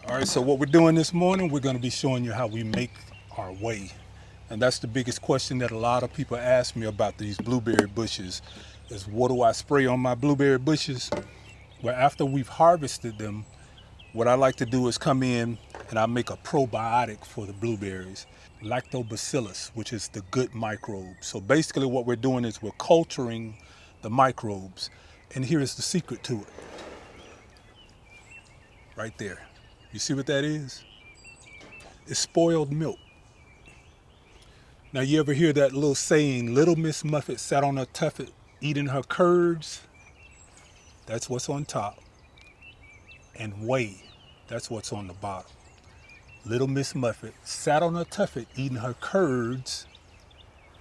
All right, so what we're doing this morning, we're going to be showing you how we make our whey. And that's the biggest question that a lot of people ask me about these blueberry bushes is what do I spray on my blueberry bushes? Well, after we've harvested them, what I like to do is come in and I make a probiotic for the blueberries, lactobacillus, which is the good microbe. So basically what we're doing is we're culturing the microbes. And here is the secret to it, right there. You see what that is? It's spoiled milk. Now, you ever hear that little saying, Little Miss Muffet sat on her tuffet eating her curds? That's what's on top. And whey, that's what's on the bottom. Little Miss Muffet sat on her tuffet eating her curds.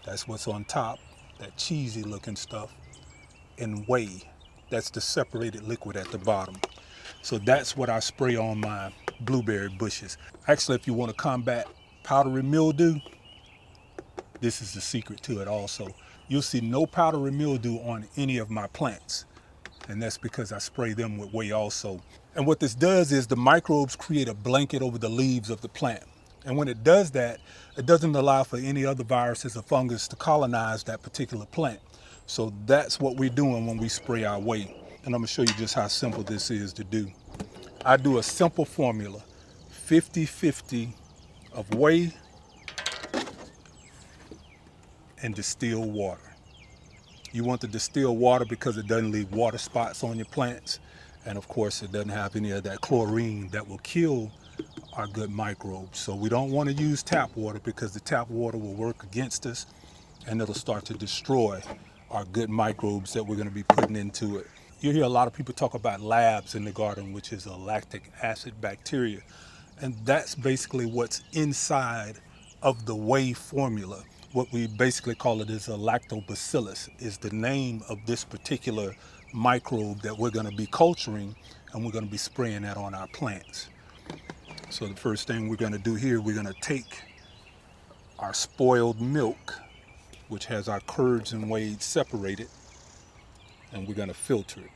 That's what's on top, that cheesy looking stuff. And whey, that's the separated liquid at the bottom. So that's what I spray on my blueberry bushes. Actually, if you want to combat powdery mildew, this is the secret to it also. You'll see no powdery mildew on any of my plants. And that's because I spray them with whey also. And what this does is the microbes create a blanket over the leaves of the plant. And when it does that, it doesn't allow for any other viruses or fungus to colonize that particular plant. So that's what we're doing when we spray our whey. And I'm gonna show you just how simple this is to do. I do a simple formula, 50-50 of whey and distilled water. You want the distilled water because it doesn't leave water spots on your plants. And of course, it doesn't have any of that chlorine that will kill our good microbes. So we don't want to use tap water because the tap water will work against us and it'll start to destroy our good microbes that we're going to be putting into it. You hear a lot of people talk about labs in the garden, which is a lactic acid bacteria. And that's basically what's inside of the whey formula. What we basically call it is a lactobacillus, is the name of this particular microbe that we're going to be culturing, and we're going to be spraying that on our plants. So the first thing we're going to do here, we're going to take our spoiled milk, which has our curds and whey separated, and we're going to filter it.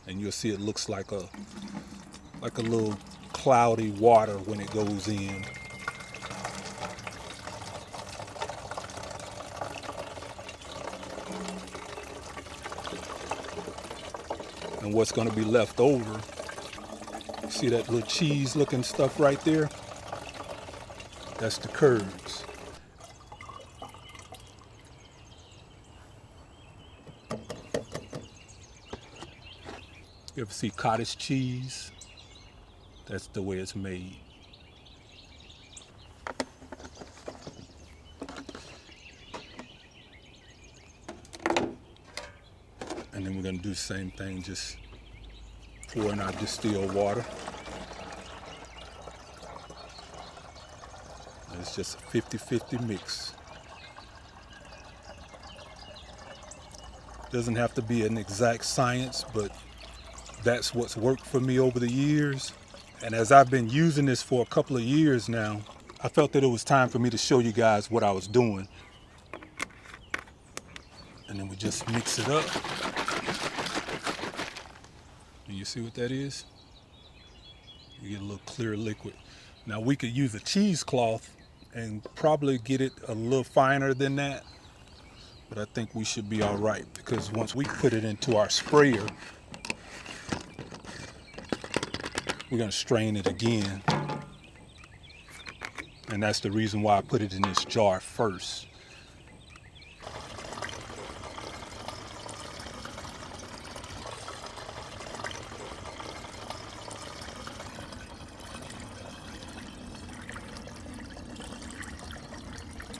And you'll see it looks like a little cloudy water when it goes in. And what's going to be left over, see that little cheese looking stuff right there? That's the curds. You ever see cottage cheese? That's the way it's made. And then we're going to do the same thing, just pour in our distilled water. And it's just a 50-50 mix. Doesn't have to be an exact science, but that's what's worked for me over the years. And as I've been using this for a couple of years now, I felt that it was time for me to show you guys what I was doing. And then we just mix it up. And you see what that is? You get a little clear liquid. Now we could use a cheesecloth and probably get it a little finer than that. But I think we should be all right because once we put it into our sprayer, we're going to strain it again. And that's the reason why I put it in this jar first.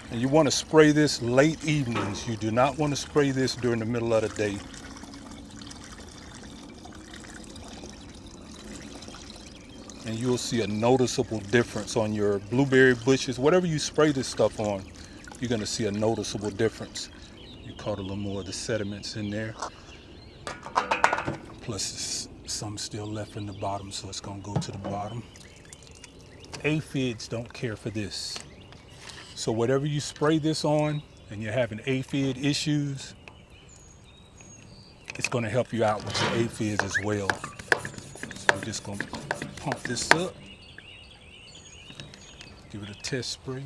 And you want to spray this late evenings. You do not want to spray this during the middle of the day. And you'll see a noticeable difference on your blueberry bushes. Whatever you spray this stuff on, you're going to see a noticeable difference. You caught a little more of the sediments in there. Plus some still left in the bottom, so it's going to go to the bottom. Aphids don't care for this. So whatever you spray this on and you're having aphid issues, it's going to help you out with your aphids as well. So we're just going to pump this up. Give it a test spray.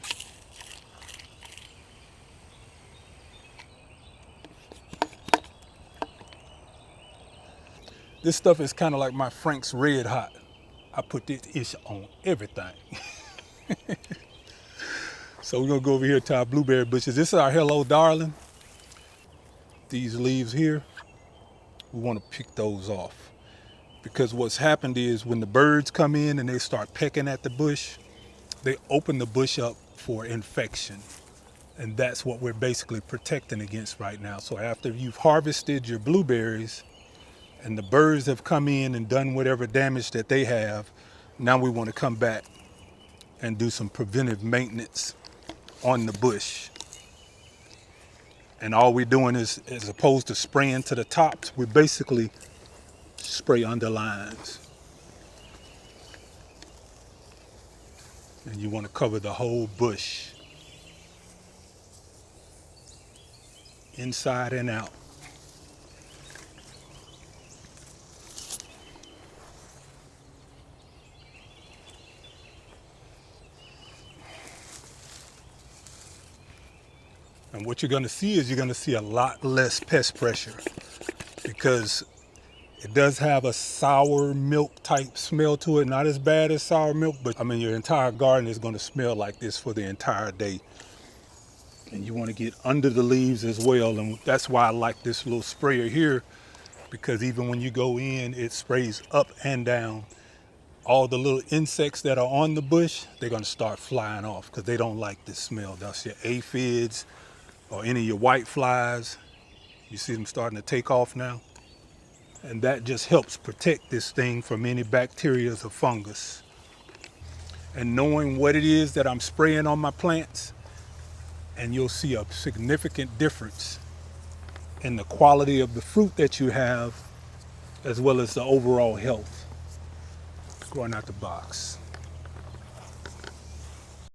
This stuff is kind of like my Frank's Red Hot. I put this ish on everything. So we're gonna go over here to our blueberry bushes. This is our Hello Darling. These leaves here, we want to pick those off. Because what's happened is when the birds come in and they start pecking at the bush, they open the bush up for infection. And that's what we're basically protecting against right now. So after you've harvested your blueberries and the birds have come in and done whatever damage that they have, now we want to come back and do some preventive maintenance on the bush. And all we're doing is, as opposed to spraying to the tops, we basically spray under lines. And you want to cover the whole bush, inside and out. And what you're going to see is you're going to see a lot less pest pressure, because it does have a sour milk type smell to it. Not as bad as sour milk, but I mean, your entire garden is going to smell like this for the entire day. And you want to get under the leaves as well. And that's why I like this little sprayer here, because even when you go in, it sprays up and down. All the little insects that are on the bush, they're going to start flying off because they don't like this smell. That's your aphids or any of your white flies. You see them starting to take off now. And that just helps protect this thing from any bacteria or fungus. And knowing what it is that I'm spraying on my plants, and you'll see a significant difference in the quality of the fruit that you have, as well as the overall health. Going out the box.